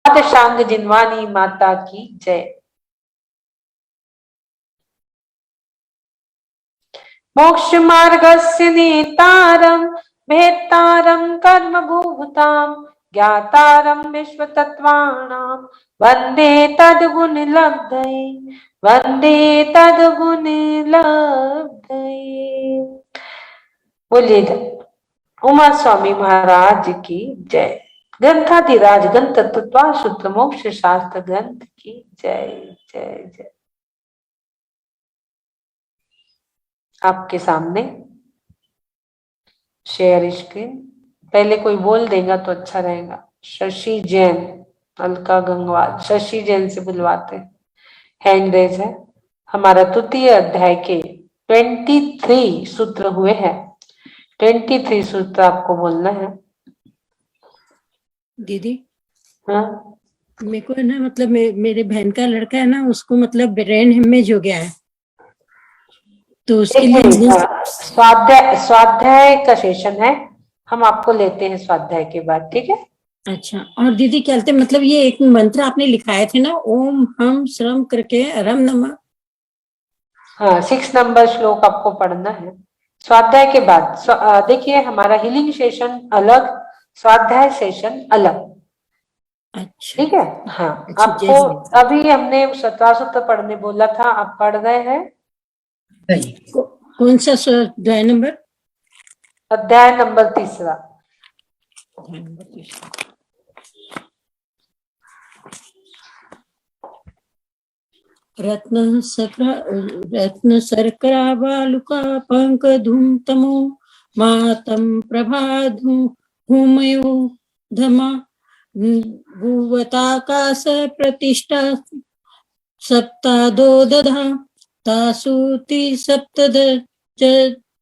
शांग जिनवानी माता की जय। मोक्ष मार्गस्य नेतारं भेत्तारं कर्म भूभुतां ज्ञातारं विश्वतत्त्वानां वन्दे तद्गुण लब्धये वन्दे तद्गुण लब्धये। बोलिए उमा स्वामी महाराज की जय। ग्रंथाधिराज ग्रंथ तत्वाशुद्ध मोक्ष शास्त्र ग्रंथ की जय जय जय। आपके सामने शेयर स्क्रीन, पहले कोई बोल देगा तो अच्छा रहेगा। शशि जैन, अलका गंगवाल, शशि जैन से बुलवाते हैं, हैंड रेज है। हमारा तृतीय अध्याय के 23 सूत्र हुए हैं। 23 सूत्र आपको बोलना है दीदी। हाँ, मेरे को है ना, मतलब मेरे बहन का लड़का है ना, उसको मतलब ब्रेन हेमेज हो गया है, तो उसके लिए स्वाध्याय का सेशन है, हम आपको लेते हैं स्वाध्याय के बाद, ठीक है। अच्छा। और दीदी क्या कहते, मतलब ये एक मंत्र आपने लिखाए थे ना, ओम हम श्रम करके रम नमः। हाँ, 6 नंबर श्लोक आपको पढ़ना है स्वाध्याय के बाद। देखिए हमारा हीलिंग सेशन अलग, स्वाध्याय सेशन अलग, अच्छा ठीक है। हाँ, अच्छा, आपको अभी हमने 17 सूत्र पढ़ने बोला था, आप पढ़ रहे हैं। कौन सा अध्याय नंबर? अध्याय नंबर 3। रत्न शर्करा बालुका पंक धूम तमो मातम प्रभाधु भूमयो धमा भुवताकाश प्रतिष्ठा सप्तादो दधा तासूति सप्तदश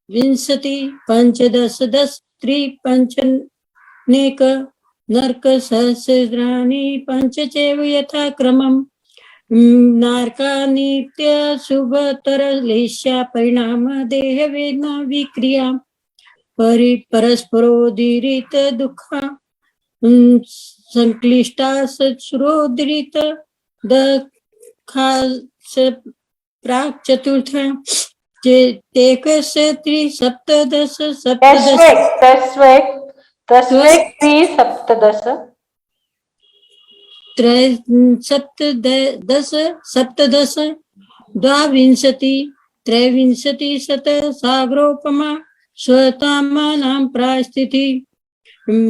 विंशति पंचदश दश त्रिपंचनेक नरक सहस्राणि पंच चैव यथा क्रमम् नारका नित्य शुभतरलेश्या परिणाम देह वेदना विक्रिया परस्परोदीरित दुःखा संक्लिष्टा सचुरोदीरित दखास प्राक चतुर्थ तेकस्य त्रिसप्तदश सप्तदश द्वाविंशति त्रैविंशति शत सागरोपमा स्वतामानां प्रास्थिति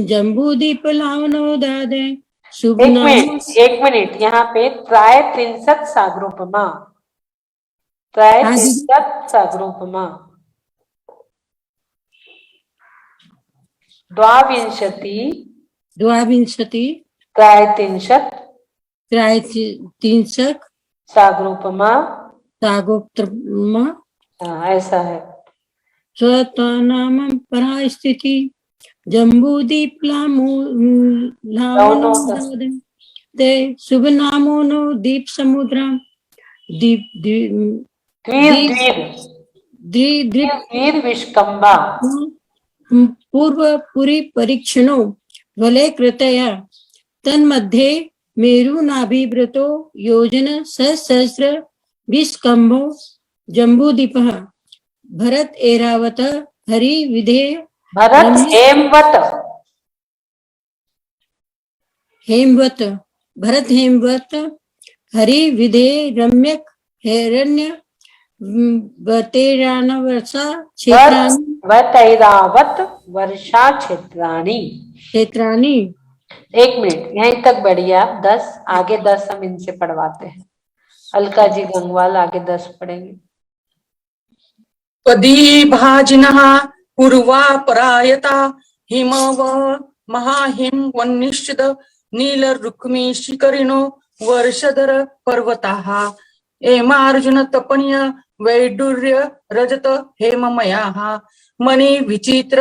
जम्बूदीप लावनोदादे शुभ नाम। एक मिनट यहाँ पे त्राय त्रिंशत सागरोपमा, त्राय त्रिंशत सागरोपमा, द्वाविंशति त्रैत्रिंशत् सागरोपमा ऐसा है। स्वतानाम परास्थिति जम्बूदीप लावनोदादे शुभ नामो नो दीप समुद्रा द्वीर विष्कंभा पूर्व पुरी परीक्षणो वलय कृतया तन्मध्ये मेरु नाभिव्रतो योजन सहस्र विष्कंभो जम्बूदीपः भरत एरावत हरि विधेय भरत हेमवत हरि विधेय रम्यक हिरण्य वतैरावत वर्षा क्षेत्राणि। एक मिनट यहीं तक बढ़िया। 10 आगे 10 हम इनसे पढ़वाते हैं। अलका जी गंगवाल आगे 10 पढ़ेंगे। पदीभाजिनः पूर्वा परायता हिमव महाहिम वन्निश्चित नील रुक्मी शिखरिणो वर्षधर पर्वताः एमार्जुन तपनीय वैडूर्य रजत हेममयाः मणि विचित्र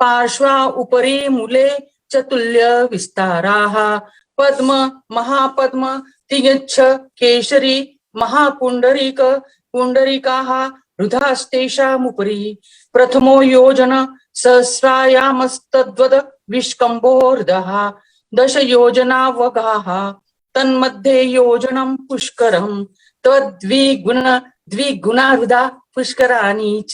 पार्श्वा उपरि मूले चतुल्य विस्ताराः पद्म महापद्म तिगच्छ केशरी महापुंडरीक पुंडरीकाः रुधास्तेषामुपरि प्रथमो योजन सहस्रायामस्तद्वद विष्कम्भोर्धः दश योजनावगाः तन्मध्ये योजनं पुष्करं द्विगुणार्धा पुष्कराणि च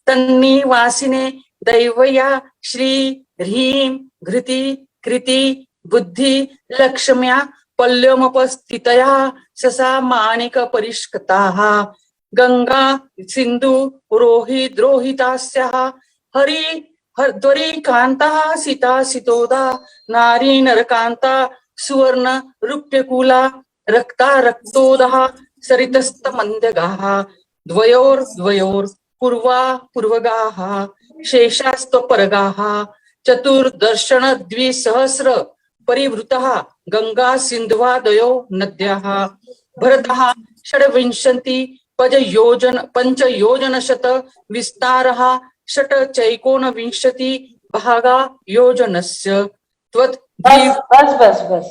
तन्निवासिने दैवया श्री ह्रीं घृति कृति बुद्धि लक्ष्म्या पल्यमुपस्थितया ससा माणिक परिष्कृताः गंगा सिंधु रोहित रोहितास्याः हरि हरिद्वरी कांता सीता सितोदा नारी नरकांता सुवर्ण रूप्यकूला रक्ता रक्तोदः सरितस्त मंदगाः द्वयोर पूर्वा पूर्वगाः शेषास्त्वपरगाः चतुर्दर्शन द्विसहस्र परिवृतः गंगा सिंधवादयो नद्याः भरतः षड्विंशति पंचयोजनशत विस्तारः षट चैकोनविंशति भागा योजनस्य त्वत् बस बस बस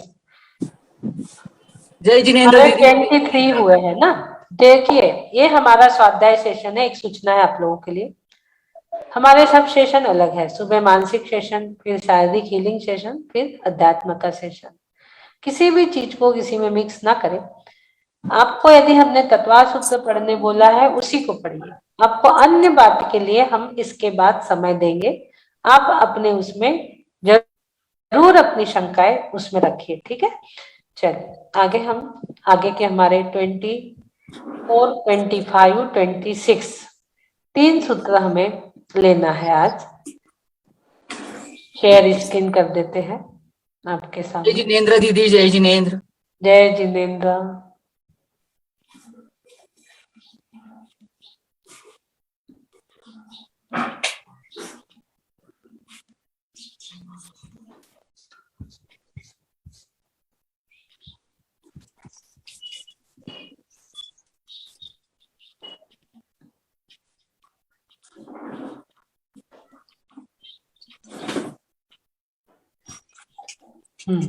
जय जिनेन्द्र दीदी 23 हुए हैं ना। देखिए ये हमारा स्वाध्याय सेशन है। एक सूचना है आप लोगों के लिए, हमारे सब सेशन अलग है। सुबह मानसिक सेशन, फिर शारीरिक हीलिंग सेशन, फिर अध्यात्म का सेशन। किसी भी चीज को किसी में मिक्स ना करें। आपको यदि हमने तत्वार सूत्र पढ़ने बोला है उसी को पढ़िए। आपको अन्य बात के लिए हम इसके बाद समय देंगे। आप अपने उसमें जरूर अपनी शंकाएं उसमें रखिए, ठीक है। चलिए आगे हम आगे के हमारे 24, 25, 26 तीन सूत्र हमें लेना है आज। शेयर स्क्रीन कर देते हैं आपके जय सामने। जिनेन्द्र दीदी, जय जिनेन्द्र। जय जिनेन्द्र। हम्म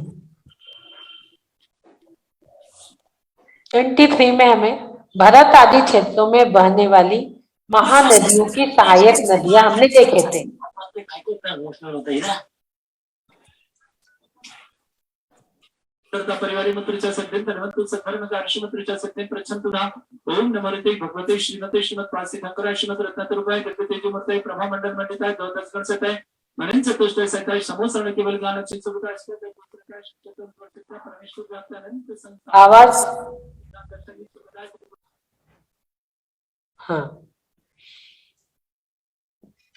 23 में हमें भरत आदि क्षेत्रों में बहने वाली महानदियों की सहायक नदियां हमने देखे थे। परिवारी मंत्रिचा सत्तेन धनवंतु सत्धर्म कार्शी मंत्रिचा सत्तेन प्रचंतु नाम ओम नमोते भगवते श्रीमते श्रीमत प्रासी ठाकुराय श्रीमत रत्नतरुपाय गणपति जुमते प्रभा मंडल मंडिताय द्वादश गण सताय मनन चतुष्टय सताय समोसरण केवल गान चित्सुताय सताय प्रकाश चतुर्थ परमेश्वर व्याप्त अनंत संसार आवाज हाँ।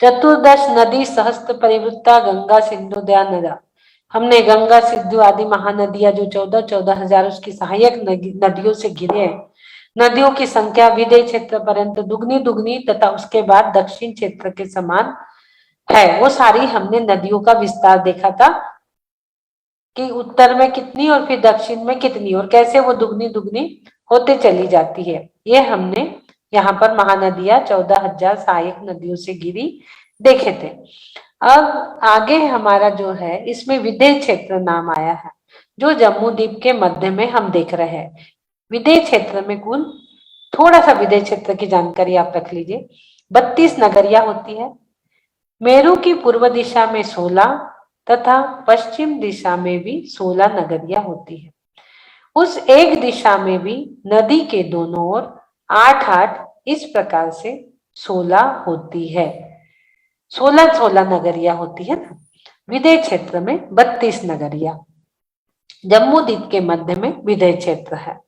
चतुर्दश नदी सहस्त्र परिवृत्ता गंगा सिंधु दया नदा। हमने गंगा सिंधु आदि महानदियां जो 14,000 उसकी सहायक नदियों से घिरे हैं। नदियों की संख्या विदय क्षेत्र पर्यंत दुगनी दुगनी तथा उसके बाद दक्षिण क्षेत्र के समान है। वो सारी हमने नदियों का विस्तार देखा था कि उत्तर में कितनी और फिर दक्षिण में कितनी और कैसे वो दुगनी दुगनी होते चली जाती है। ये हमने यहाँ पर महानदियां 14,000 सहायक नदियों से घिरी देखे थे। अब आगे हमारा जो है इसमें विदय क्षेत्र नाम आया है जो जम्मू द्वीप के मध्य में हम देख रहे हैं। विदय क्षेत्र में कुल थोड़ा सा विदय क्षेत्र की जानकारी आप रख लीजिए। 32 नगरिया होती है। मेरू की पूर्व दिशा में 16 तथा पश्चिम दिशा में भी 16 नगरिया होती है। उस एक दिशा में भी नदी के दोनों ओर 8-8 इस प्रकार से 16 होती है। 16 नगरिया होती है ना। विदय क्षेत्र में 32 नगरिया। जम्मू द्वीप के मध्य में विदय क्षेत्र है।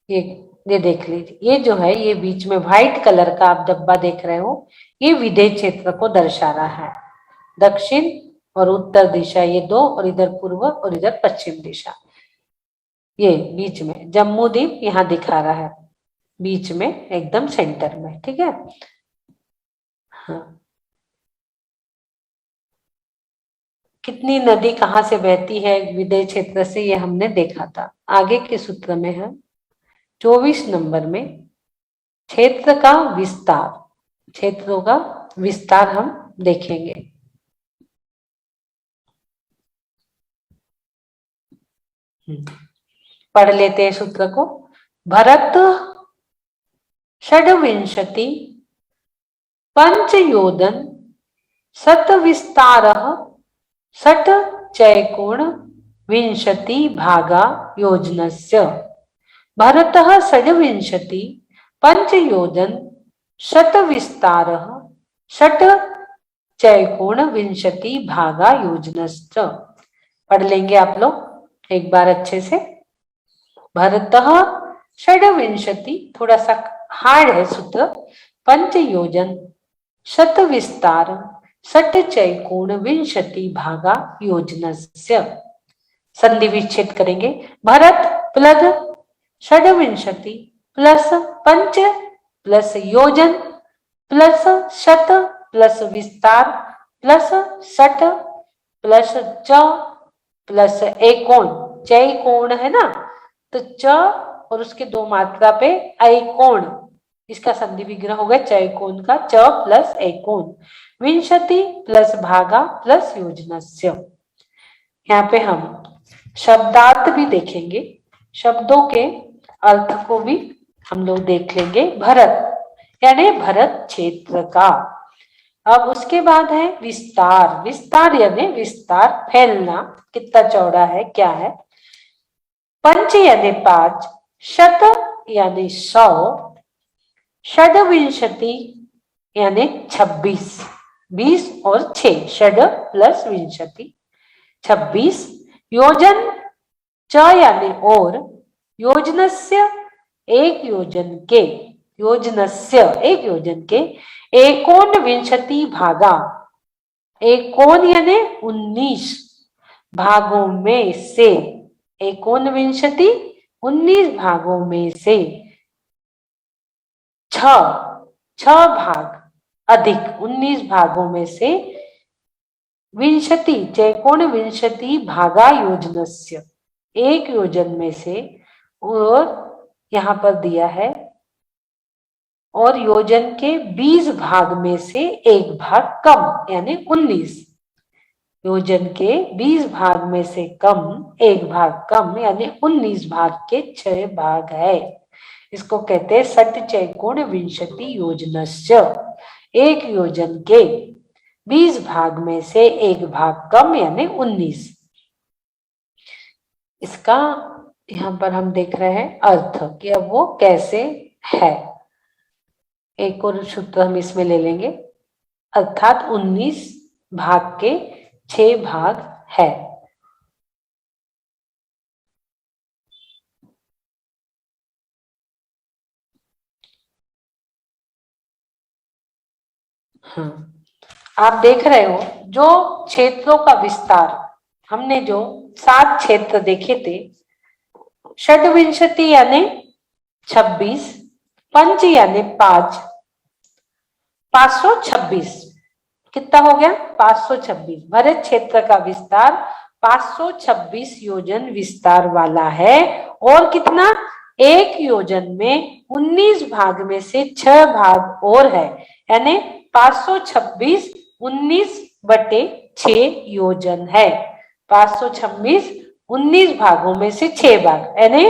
ये देख लीजिए, ये जो है ये बीच में व्हाइट कलर का आप डब्बा देख रहे हो, ये विदय क्षेत्र को दर्शा रहा है। दक्षिण और उत्तर दिशा ये दो, और इधर पूर्व और इधर पश्चिम दिशा। ये बीच में जम्मू द्वीप यहाँ दिखा रहा है, बीच में एकदम सेंटर में, ठीक है। हाँ, कितनी नदी कहाँ से बहती है विदय क्षेत्र से, ये हमने देखा था। आगे के सूत्र में है 24 नंबर में क्षेत्र का विस्तार। क्षेत्रों का विस्तार हम देखेंगे। पढ़ लेते हैं सूत्र को। भरत षड्विंशति पंचयोदन शत विस्तार षट चैकोण विंशति भागा योजनस्य भरतः षड्विंशति पंचयोजन शतविस्तारः षट चैकोण विंशति भागा योजनश्च। पढ़ लेंगे आप लोग एक बार अच्छे से। भरतः षड्विंशति, थोड़ा सा हार्ड है सूत्र, पंचयोजन शत विस्तार षट चैकोण विंशति भागा योजनस्य। संधि विच्छेद करेंगे। भरत प्लस षड्विंशति प्लस पंच प्लस योजन प्लस शत प्लस विस्तार प्लस षट प्लस च प्लस एकोण, चैकोण है ना, तो च और उसके दो मात्रा पे ऐकोण, इसका संधि विग्रह हो गया चैकोण का, च प्लस एकोण, विंशति प्लस भागा प्लस योजनस्य। यहाँ पे हम शब्दार्थ भी देखेंगे, शब्दों के अर्थ को भी हम लोग देख लेंगे। भरत यानी भरत क्षेत्र का। अब उसके बाद है विस्तार। विस्तार यानी विस्तार, फैलना, कितना चौड़ा है, क्या है। पंच यानी 5, शत यानी 100, षड्विंशति यानी 26, 20 और 6, षड प्लस विंशति 26, योजन च यानी और, योजनस्य एक योजन के, योजनस्य एक योजन के, एकोन विंशति भागा, एकोन यानी 19 भागों में से, एकोन विंशति 19 भागों में से 6 भाग अधिक, 19 भागों में से विंशति चैकोण विंशति भागा योजनस्य, एक योजन में से, और यहाँ पर दिया है और योजन के 20 भाग में से एक भाग कम यानी 19, योजन के 20 भाग में से कम एक भाग कम यानी 19 भाग के 6 भाग है। इसको कहते हैं षट चैकोण विंशति योजनस्य। एक योजन के 20 भाग में से एक भाग कम यानी 19। इसका यहाँ पर हम देख रहे हैं अर्थ कि अब वो कैसे है। एक और सूत्र हम इसमें ले लेंगे, अर्थात 19 भाग के 6 भाग है। हाँ, आप देख रहे हो जो क्षेत्रों का विस्तार, हमने जो 7 क्षेत्र देखे थे, षड्विंशति यानी 26, पंच यानी 5, 526, कितना हो गया 526। भरत क्षेत्र का विस्तार 526 योजन विस्तार वाला है, और कितना, एक योजन में 19 भाग में से 6 भाग और है, यानी 526 19/6 योजन है। 526 19 भागों में से 6 भाग यानी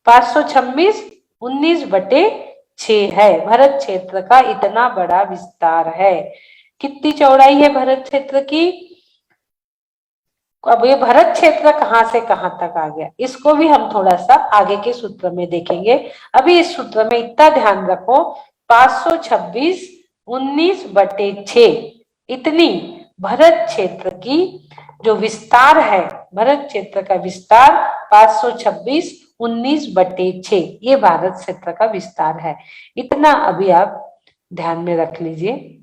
526 19/6 है। भरत क्षेत्र का इतना बड़ा विस्तार है। कितनी चौड़ाई है भरत क्षेत्र की। अब ये भरत क्षेत्र कहां से कहां तक आ गया, इसको भी हम थोड़ा सा आगे के सूत्र में देखेंगे। अभी इस सूत्र में इतना ध्यान रखो, 526 19/6 इतनी भरत क्षेत्र की जो विस्तार है, भरत क्षेत्र का विस्तार 526 19/6, ये भारत क्षेत्र का विस्तार है। इतना अभी आप ध्यान में रख लीजिए।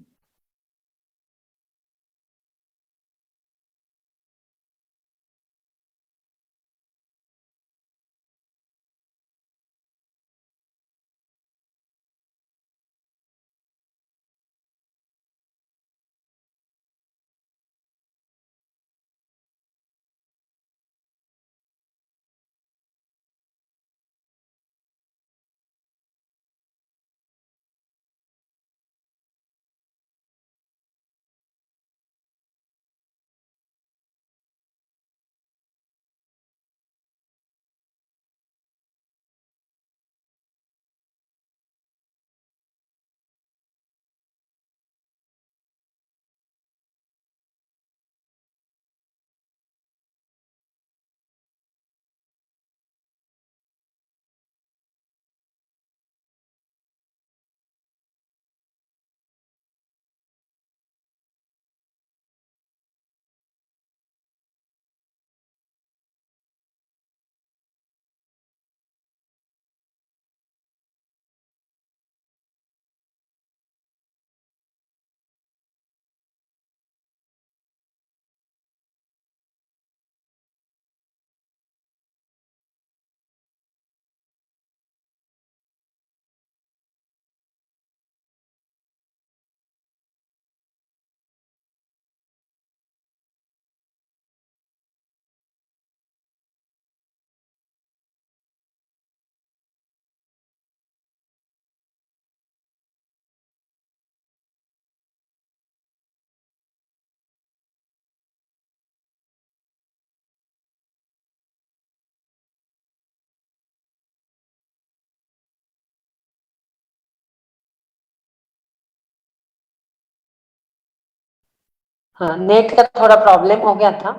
हाँ, नेट का थोड़ा प्रॉब्लम हो गया था।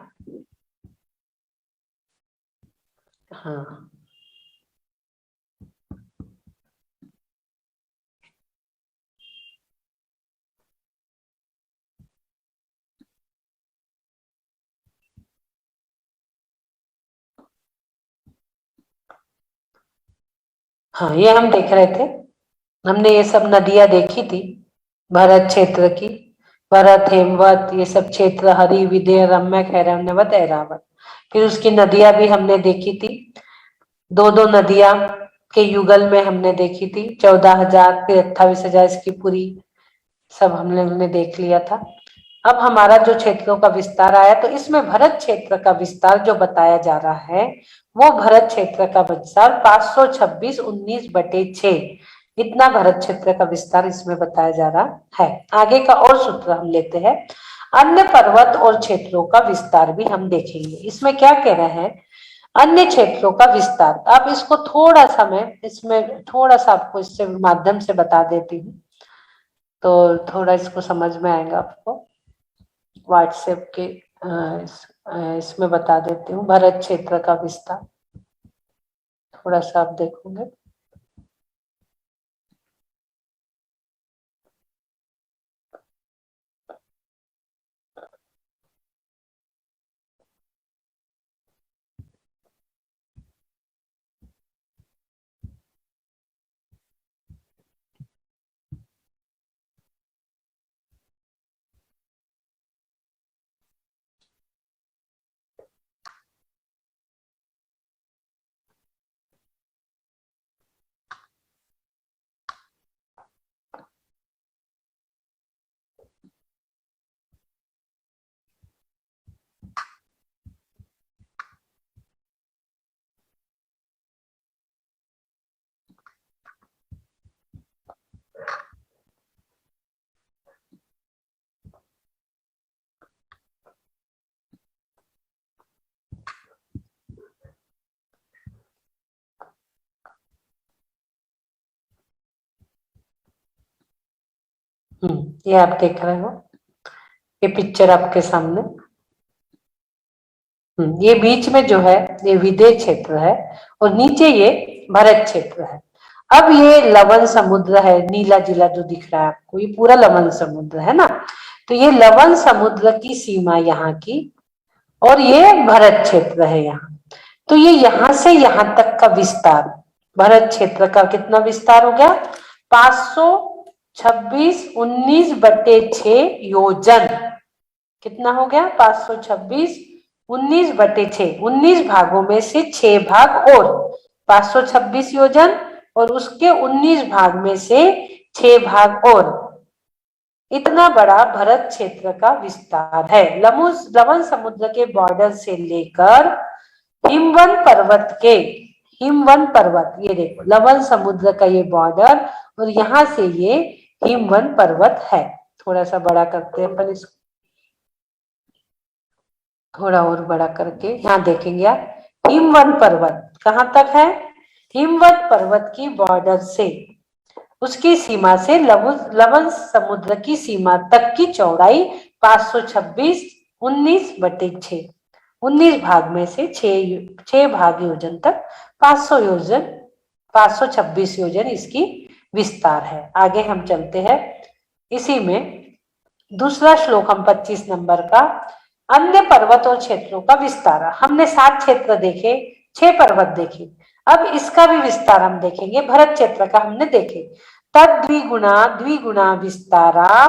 हाँ, हाँ, ये हम देख रहे थे। हमने ये सब नदियां देखी थी भरत क्षेत्र की। भरत, हेमवत, ये सब क्षेत्र, हरि, विदेह, रम्यक, हिरण्यवत, ऐरावत। फिर उसकी नदियां भी हमने देखी थी। दो दो नदियां के युगल में हमने देखी थी। 14,000 फिर 28,000 इसकी पूरी सब हमने देख लिया था। अब हमारा जो क्षेत्रों का विस्तार आया, तो इसमें भरत क्षेत्र का विस्तार जो बताया जा रहा है, वो भरत क्षेत्र का विस्तार 526/19/6, इतना भरत क्षेत्र का विस्तार इसमें बताया जा रहा है। आगे का और सूत्र हम लेते हैं। अन्य पर्वत और क्षेत्रों का विस्तार भी हम देखेंगे। इसमें क्या कह रहे हैं, अन्य क्षेत्रों का विस्तार। आप इसको थोड़ा सा, मैं इसमें थोड़ा सा आपको इससे माध्यम से बता देती हूँ, तो थोड़ा इसको समझ में आएगा आपको। व्हाट्सएप के इसमें बता देती हूँ भरत क्षेत्र का विस्तार। थोड़ा सा आप देखोगे। ये आप देख रहे हो, ये पिक्चर आपके सामने। ये बीच में जो है ये विदेह क्षेत्र है, और नीचे ये भरत क्षेत्र है। अब ये लवण समुद्र है, नीला जिला जो दिख रहा है आपको, ये पूरा लवण समुद्र है ना। तो ये लवण समुद्र की सीमा यहाँ की, और ये भरत क्षेत्र है यहाँ। तो ये यहाँ से यहाँ तक का विस्तार, भरत क्षेत्र का कितना विस्तार हो गया, 526/19/6 योजन। कितना हो गया, 526/19/6, 19 भागों में से 6 भाग और 526 योजन, और उसके 19 भाग में से 6 भाग और, इतना बड़ा भरत क्षेत्र का विस्तार है। लवण समुद्र के बॉर्डर से लेकर हिमवन पर्वत के, हिमवन पर्वत, ये देखो लवण समुद्र का ये बॉर्डर, और यहाँ से ये हिमवन पर्वत है। थोड़ा सा बड़ा करते हैं अपन इसको, थोड़ा और बड़ा करके यहाँ देखेंगे आप। हिमवन पर्वत कहाँ तक है, हिमवत पर्वत की बॉर्डर से, उसकी सीमा से लवण समुद्र की सीमा तक की चौड़ाई 526/19/6, 19 भाग में से 6 भाग योजन तक 500 योजन, 526 योजन इसकी विस्तार है। आगे हम चलते हैं। इसी में दूसरा श्लोक हम 25 नंबर का, अन्य पर्वत और क्षेत्रों का विस्तार। हमने 7 क्षेत्र देखे, 6 पर्वत देखे। अब इसका भी विस्तार हम देखेंगे। भरत क्षेत्र का हमने देखे, तद द्विगुणा विस्तारा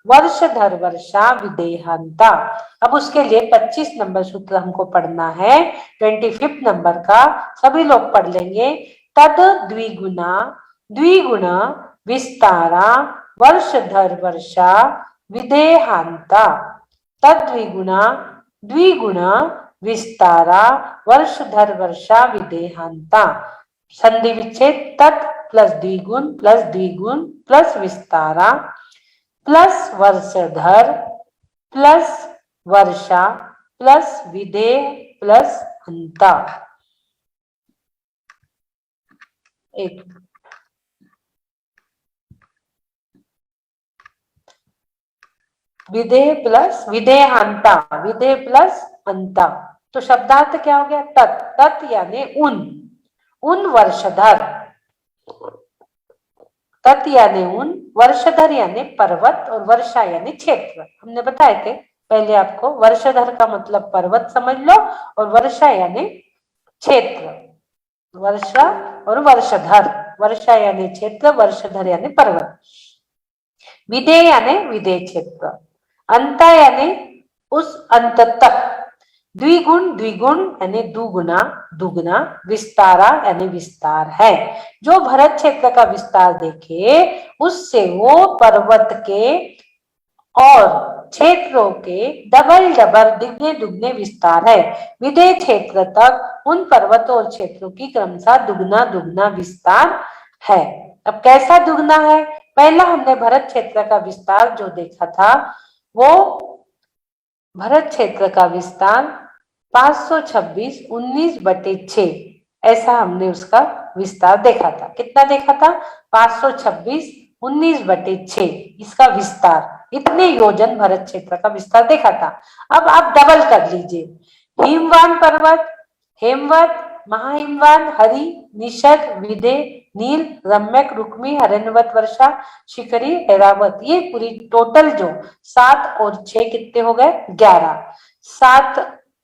वर्षधर वर्षा विदेहांता। अब उसके लिए 25 नंबर सूत्र हमको पढ़ना है, 25 नंबर का सभी लोग पढ़ लेंगे। तद द्विगुणा विस्तारा वर्षधर वर्षा विदेहांता। द्विगुणा विस्तारा वर्षधर वर्षा विदेहांता। संधि विच्छेद, तत् प्लस द्विगुण प्लस विस्तारा प्लस वर्षधर प्लस वर्षा प्लस विदेह प्लस अंता। एक विदेह प्लस विदेहांता, विदेह प्लस अंता, तो शब्दार्थ क्या हो गया? तत्, तत् यानी उन वर्षधर, तत् यानी उन, वर्षधर यानी पर्वत और वर्षा यानी क्षेत्र। हमने बताए थे पहले आपको, वर्षधर का मतलब पर्वत समझ लो और वर्षा यानी क्षेत्र, वर्षा और वर्षधर, वर्षा यानी क्षेत्र, वर्षधर यानी पर्वत। विदेह यानी विदेह क्षेत्र, अंत यानी उस अंत तक, द्विगुण द्विगुण यानी दुगुना दुगुना, विस्तारा यानी विस्तार है। जो भरत क्षेत्र का विस्तार देखे उससे वो पर्वत के और क्षेत्रों के डबल डबल दुगने दुगने विस्तार है। विदेह क्षेत्र तक उन पर्वतों और क्षेत्रों की क्रमशः दुगना दुगना विस्तार है। अब कैसा दुगना है? पहला हमने भरत क्षेत्र का विस्तार जो देखा था, वो भरत क्षेत्र का विस्तार 526 19/6, ऐसा हमने उसका विस्तार देखा था। कितना देखा था? 526 19/6 इसका विस्तार, इतने योजन भरत क्षेत्र का विस्तार देखा था। अब आप डबल कर लीजिए, हिमवान पर्वत, हेमवत, महाहिमवान, हरि, निषद, विदेह, नील, रम्यक, रुक्मी, हरण्यवत, वर्षा, शिखरी, ऐरावत, ये पूरी टोटल जो 7 और 6 कितने हो गए? 11। 7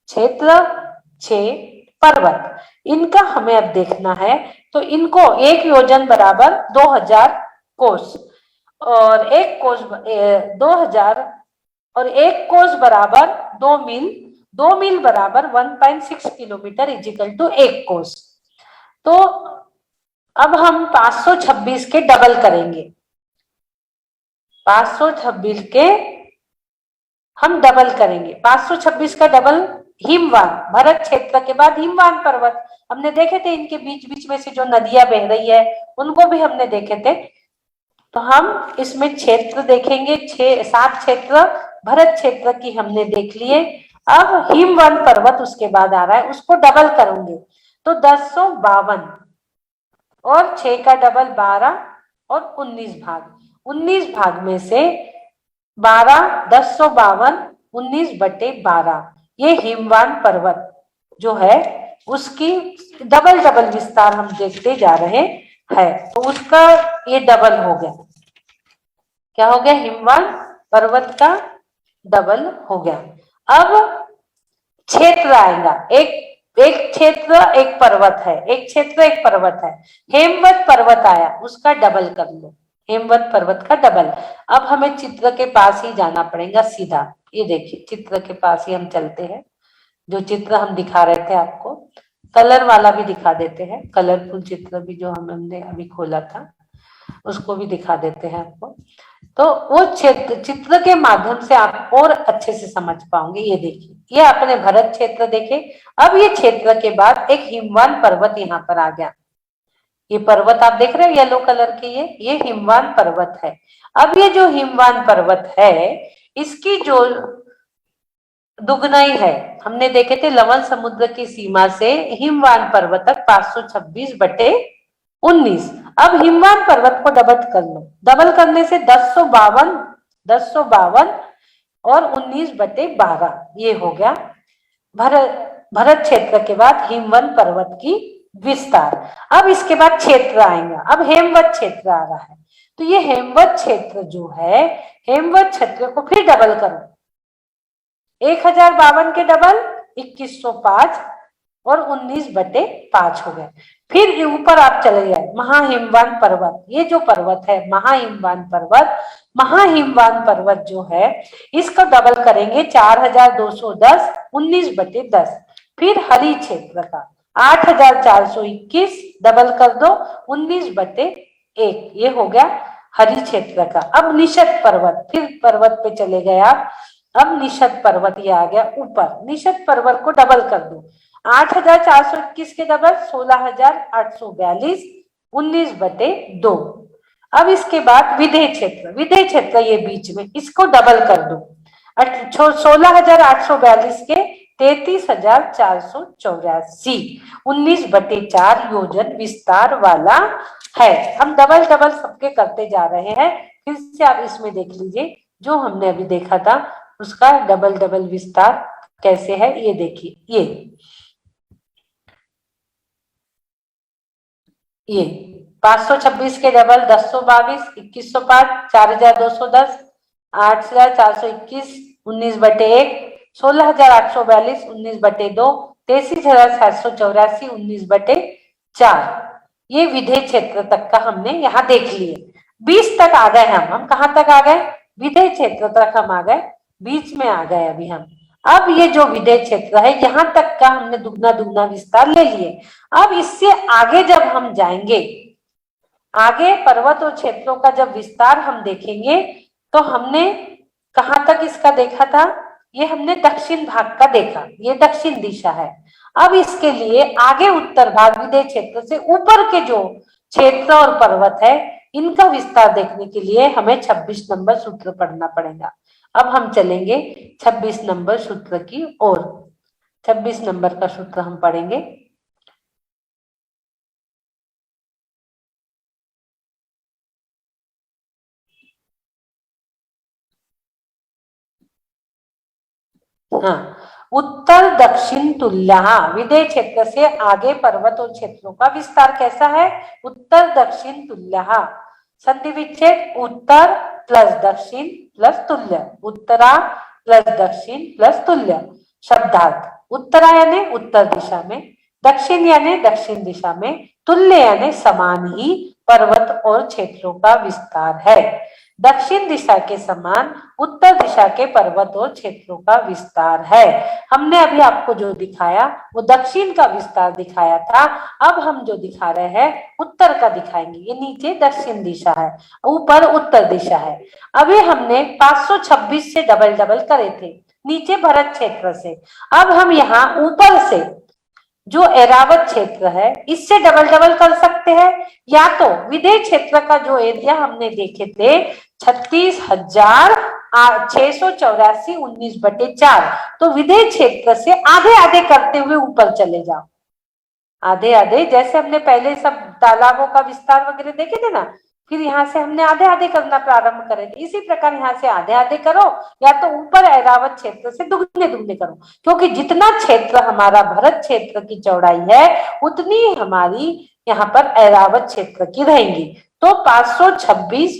क्षेत्र, 6 पर्वत, इनका हमें अब देखना है। तो इनको एक योजन बराबर 2000 कोस, और एक कोस 2000 और एक कोस बराबर 2 मील, 2 मील बराबर 1.6 किलोमीटर इजिकल टू एक कोस। तो अब हम 526 के डबल करेंगे, 526 के हम डबल करेंगे। 526 का डबल हिमवान, भरत क्षेत्र के बाद हिमवान पर्वत हमने देखे थे, इनके बीच बीच में से जो नदियां बह रही है उनको भी हमने देखे थे। तो हम इसमें क्षेत्र देखेंगे, 7 क्षेत्र भरत क्षेत्र की हमने देख लिए। अब हिमवान पर्वत उसके बाद आ रहा है, उसको डबल करेंगे तो 1052 और 6 का डबल 12 और 19 भाग, 19 भाग में से 12 1052 19/12, ये हिमवान पर्वत जो है उसकी डबल डबल विस्तार हम देखते जा रहे हैं। तो उसका ये डबल हो गया, क्या हो गया? हिमवान पर्वत का डबल हो गया। अब क्षेत्र आएगा, एक क्षेत्र एक पर्वत है, एक क्षेत्र एक पर्वत है। हेमवत पर्वत आया, उसका डबल कर लो, हेमवत पर्वत का डबल। अब हमें चित्र के पास ही जाना पड़ेगा सीधा, ये देखिए चित्र के पास ही हम चलते हैं। जो चित्र हम दिखा रहे थे आपको, कलर वाला भी दिखा देते हैं, कलरफुल चित्र भी जो हमने अभी खोला था उसको भी दिखा देते हैं आपको। तो वो चित्र के माध्यम से आप और अच्छे से समझ पाओगे। ये देखिए, ये आपने भरत क्षेत्र देखे। अब ये क्षेत्र के बाद एक हिमवान पर्वत यहाँ पर आ गया, ये पर्वत आप देख रहे हो येलो कलर के, ये हिमवान पर्वत है। अब ये जो हिमवान पर्वत है इसकी जो दुगनाई है, हमने देखे थे लवण समुद्र की सीमा से हिमवान पर्वत तक 526/19। अब हिमवान पर्वत को डबल कर लो, डबल करने से 1052 और 19/12, ये हो गया भरत क्षेत्र के बाद हिमवन पर्वत की विस्तार। अब इसके बाद क्षेत्र आएगा, अब हेमवत क्षेत्र आ रहा है। तो ये हेमवत क्षेत्र जो है, हेमवत क्षेत्र को फिर डबल करो, 1052 के डबल 2105 और 19/5 हो गए। फिर ऊपर आप चले जाए, महाहिमवान पर्वत, ये जो पर्वत है महाहिमवान पर्वत, महाहिमवान पर्वत जो है इसका डबल करेंगे 4210 19/10। फिर हरि क्षेत्र का 8421 डबल कर दो 19/1, ये हो गया हरि क्षेत्र का। अब निषद पर्वत, फिर पर्वत पे चले गए आप, अब निषद पर्वत ये आ गया ऊपर, निषद पर्वत को डबल कर दो 8421 के डबल 16842 19/2। अब इसके बाद विदेह क्षेत्र, विदेह क्षेत्र ये बीच में, इसको डबल कर दो 16842 के 33484 19/4 योजन विस्तार वाला है। हम डबल डबल सबके करते जा रहे हैं। फिर से आप इसमें देख लीजिए, जो हमने अभी देखा था उसका डबल डबल विस्तार कैसे है ये देखिए। ये 526 के डबल 1022, 2105, 4210, 8421, 19/1, 16842, 19/2, 83784, 19/4। ये विधेय क्षेत्र तक का हमने यहाँ देख लिए। 20 तक आ गए हम कहाँ तक आ गए? विधेय क्षेत्र तक हम आ गए, बीच में आ गए अभी हम। अब ये जो विधेय क्षेत्र है यहाँ तक का हमने दुगना दुगना विस्तार ले लिए। अब इससे आगे जब हम जाएंगे, आगे पर्वत और क्षेत्रों का जब विस्तार हम देखेंगे तो हमने कहाँ तक इसका देखा था? ये हमने दक्षिण भाग का देखा, ये दक्षिण दिशा है। अब इसके लिए आगे उत्तर भाग विधेय क्षेत्र से ऊपर के जो क्षेत्र और पर्वत है इनका विस्तार देखने के लिए हमें 26 नंबर सूत्र पढ़ना पड़ेगा। अब हम चलेंगे 26 नंबर सूत्र की ओर। 26 नंबर का सूत्र हम पढ़ेंगे। हाँ, उत्तर दक्षिण तुल्य। विधेय क्षेत्र से आगे पर्वत और क्षेत्रों का विस्तार कैसा है? उत्तर दक्षिण तुल्य। संधि विच्छेद उत्तर प्लस दक्षिण प्लस तुल्य, उत्तरा प्लस दक्षिण प्लस तुल्य। शब्दार्थ, उत्तरा यानी उत्तर दिशा में, दक्षिण यानी दक्षिण दिशा में, तुल्य यानी समान ही पर्वत और क्षेत्रों का विस्तार है। दक्षिण दिशा के समान उत्तर दिशा के पर्वत और क्षेत्रों का विस्तार है। हमने अभी आपको जो दिखाया वो दक्षिण का विस्तार दिखाया था। अब हम जो दिखा रहे हैं उत्तर का दिखाएंगे। ये नीचे दक्षिण दिशा है, ऊपर उत्तर दिशा है। अभी हमने 526 से डबल डबल करे थे नीचे भरत क्षेत्र से। अब हम यहाँ ऊपर से जो ऐरावत क्षेत्र है इससे डबल डबल कर सकते हैं, या तो विधेय क्षेत्र का जो एरिया हमने देखे थे 36,684, 19/4, तो विधेय क्षेत्र से आधे आधे करते हुए ऊपर चले जाओ। आधे आधे जैसे हमने पहले सब तालाबों का विस्तार वगैरह देखे थे ना, फिर यहाँ से हमने आधे आधे करना प्रारंभ करे थे। इसी प्रकार यहाँ से आधे आधे करो, या तो ऊपर ऐरावत क्षेत्र से दुगने दुगने करो, क्योंकि जितना क्षेत्र हमारा भरत क्षेत्र की चौड़ाई है उतनी हमारी यहाँ पर ऐरावत क्षेत्र की रहेंगी। तो 526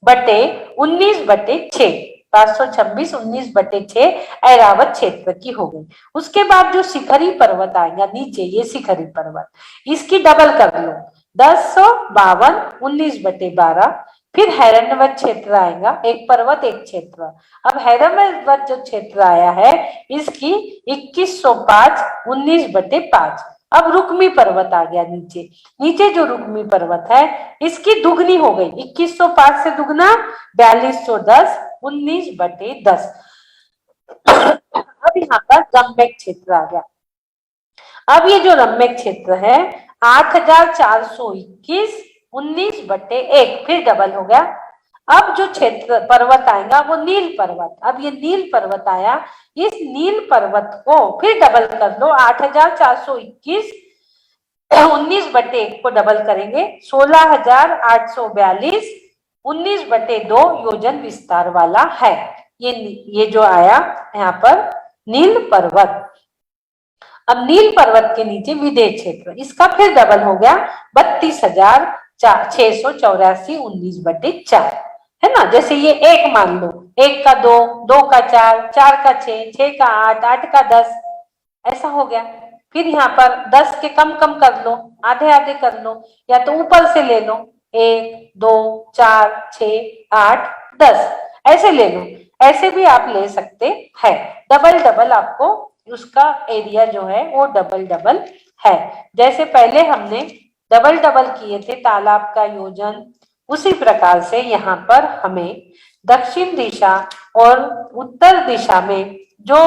बटे 19/6, 526 19/6 ऐरावत क्षेत्र की हो गई। उसके बाद जो शिखरी पर्वत आएगा नीचे, ये शिखरी पर्वत, इसकी डबल कर लो, 1052 19/12। फिर हैरण्यवत क्षेत्र आएगा, एक पर्वत एक क्षेत्र। अब हैरण्यवत जो क्षेत्र आया है इसकी 2105 19/5। अब रुक्मी पर्वत आ गया नीचे, नीचे जो रुक्मी पर्वत है इसकी दुगनी हो गई, 2105 से दुगना 4210 19/10। अब यहाँ पर रम्यक क्षेत्र आ गया। अब ये जो रम्यक क्षेत्र है 8421 19/1, फिर डबल हो गया। अब जो क्षेत्र पर्वत आएगा वो नील पर्वत। अब ये नील पर्वत आया, इस नील पर्वत को फिर डबल कर लो, 8421 19/1 को डबल करेंगे, 16,842 19/2 योजन विस्तार वाला है। ये जो आया यहाँ पर नील पर्वत। अब नील पर्वत के नीचे विधेय क्षेत्र, इसका फिर डबल हो गया 32,684 19/4, है ना। जैसे ये एक मान लो, 1 का 2, 2 का 4, 4 का 6, 6 का 8, 8 का 10, ऐसा हो गया। फिर यहाँ पर 10 के कम कम कर लो, आधे आधे कर लो, या तो ऊपर से ले लो, 1 2 4 6 8 10, ऐसे ले लो। ऐसे भी आप ले सकते हैं। डबल डबल आपको उसका एरिया जो है वो डबल डबल है। जैसे पहले हमने डबल डबल किए थे तालाब का योजन, उसी प्रकार से यहाँ पर हमें दक्षिण दिशा और उत्तर दिशा में जो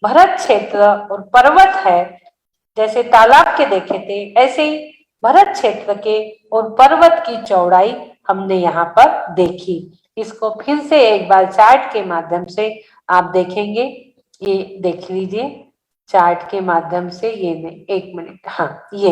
भरत क्षेत्र और पर्वत है, जैसे तालाब के देखे थे ऐसे ही भरत क्षेत्र के और पर्वत की चौड़ाई हमने यहाँ पर देखी। इसको फिर से एक बार चार्ट के माध्यम से आप देखेंगे, ये देख लीजिए चार्ट के माध्यम से। ये नहीं, 1 मिनट, हाँ ये।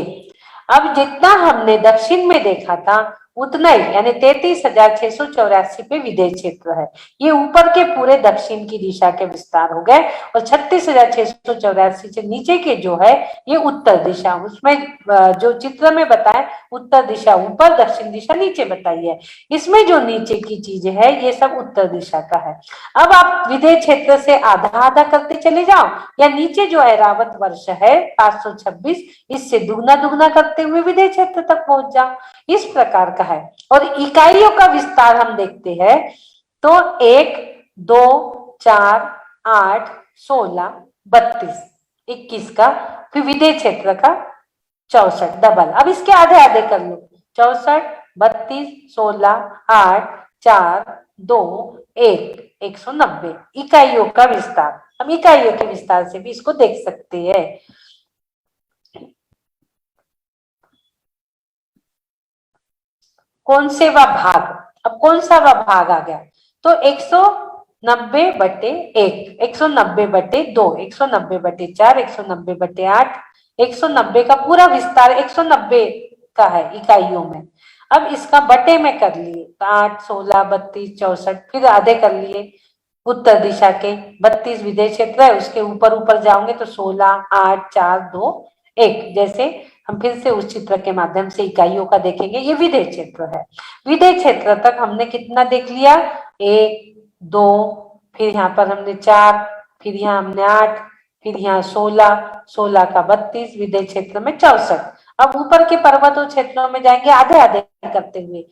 अब जितना हमने दक्षिण में देखा था उतना ही यानी 33,684 पे विदेश क्षेत्र है। ये ऊपर के पूरे दक्षिण की दिशा के विस्तार हो गए और 36,684 से नीचे के जो है ये उत्तर दिशा, उसमें जो चित्र में बताए उत्तर दिशा ऊपर, दक्षिण दिशा नीचे बताई है। इसमें जो नीचे की चीजें है ये सब उत्तर दिशा का है। अब आप विदेश क्षेत्र से आधा आधा करते चले जाओ या नीचे जो ऐरावत वर्ष है 526, इससे दुगना दुगना करते हुए विदेश क्षेत्र तक पहुंच जाओ। इस प्रकार का है। और इकाइयों का विस्तार हम देखते हैं तो 1, 2, 4, 8, 16, 32, 21 का, फिर विदेश क्षेत्र का 64 डबल। अब इसके आधे आधे कर लो, 64, 32, 16, 8, 4, 2, 1, 190 इकाइयों का विस्तार। हम इकाइयों के विस्तार से भी इसको देख सकते हैं। कौन से वा भाग, अब कौन सा वा भाग आ गया तो 190/1, 190/2, 190/4, 190/8, 190 का पूरा विस्तार 190 का है इकाइयों में। अब इसका बटे में कर लिए 8, 16, 32, 64, फिर आधे कर लिए उत्तर दिशा के, 32 विदेश क्षेत्र है, उसके ऊपर ऊपर जाओगे तो 16, 8, 4, 2, 1। जैसे हम फिर से उस चित्र के माध्यम से इकाइयों का देखेंगे। ये विदेश क्षेत्र है। विदेश क्षेत्र तक हमने कितना देख लिया, 1, 2, फिर यहाँ पर हमने 4, फिर यहाँ हमने 8, फिर यहाँ 16, 16 का 32, विदेश क्षेत्र में 64। अब ऊपर के पर्वतों क्षेत्रों में जाएंगे आधे आधे करते हुए,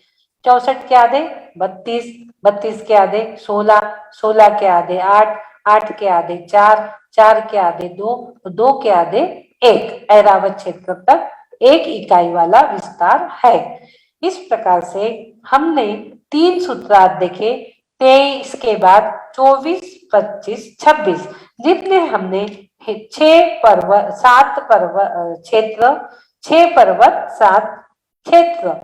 64 के आधे 32, 32 के आधे 16, 16 के आधे 8, 8 के आधे 4, 4 के आधे 2, 2 के आधे 1। ऐरावत क्षेत्र तक 1 इकाई वाला विस्तार है। इस प्रकार से हमने 3 सूत्रार्थ देखे, 23 के बाद 24, 25, 26, जितने हमने 6 पर्वत 7 पर्वत क्षेत्र, 6 पर्वत 7 क्षेत्र,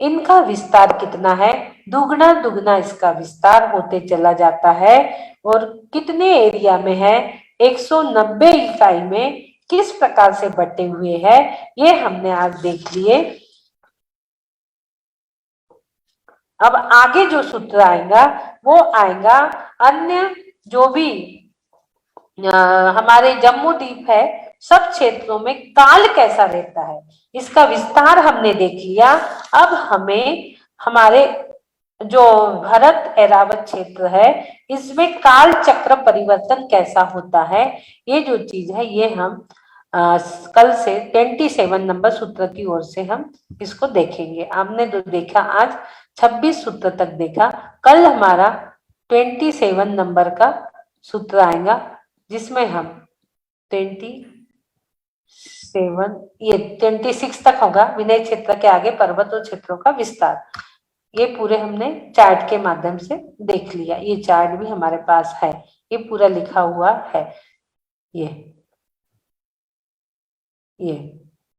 इनका विस्तार कितना है, दुगना दुगना इसका विस्तार होते चला जाता है। और कितने एरिया में है, 190 इकाई में किस प्रकार से बटे हुए हैं, ये हमने आज देख लिए। अब आगे जो सूत्र आएगा वो आएगा अन्य जो भी हमारे जम्मू द्वीप है सब क्षेत्रों में काल कैसा रहता है, इसका विस्तार हमने देख लिया। अब हमें हमारे जो भरत ऐरावत क्षेत्र है इसमें काल चक्र परिवर्तन कैसा होता है, ये जो चीज है ये हम कल से 27 नंबर सूत्र की ओर से हम इसको देखेंगे। हमने जो देखा आज 26 सूत्र तक देखा, कल हमारा 27 नंबर का सूत्र आएगा जिसमें हम 26 तक होगा विनय क्षेत्र के आगे पर्वतों क्षेत्रों का विस्तार। ये पूरे हमने चार्ट के माध्यम से देख लिया। ये चार्ट भी हमारे पास है, ये पूरा लिखा हुआ है। ये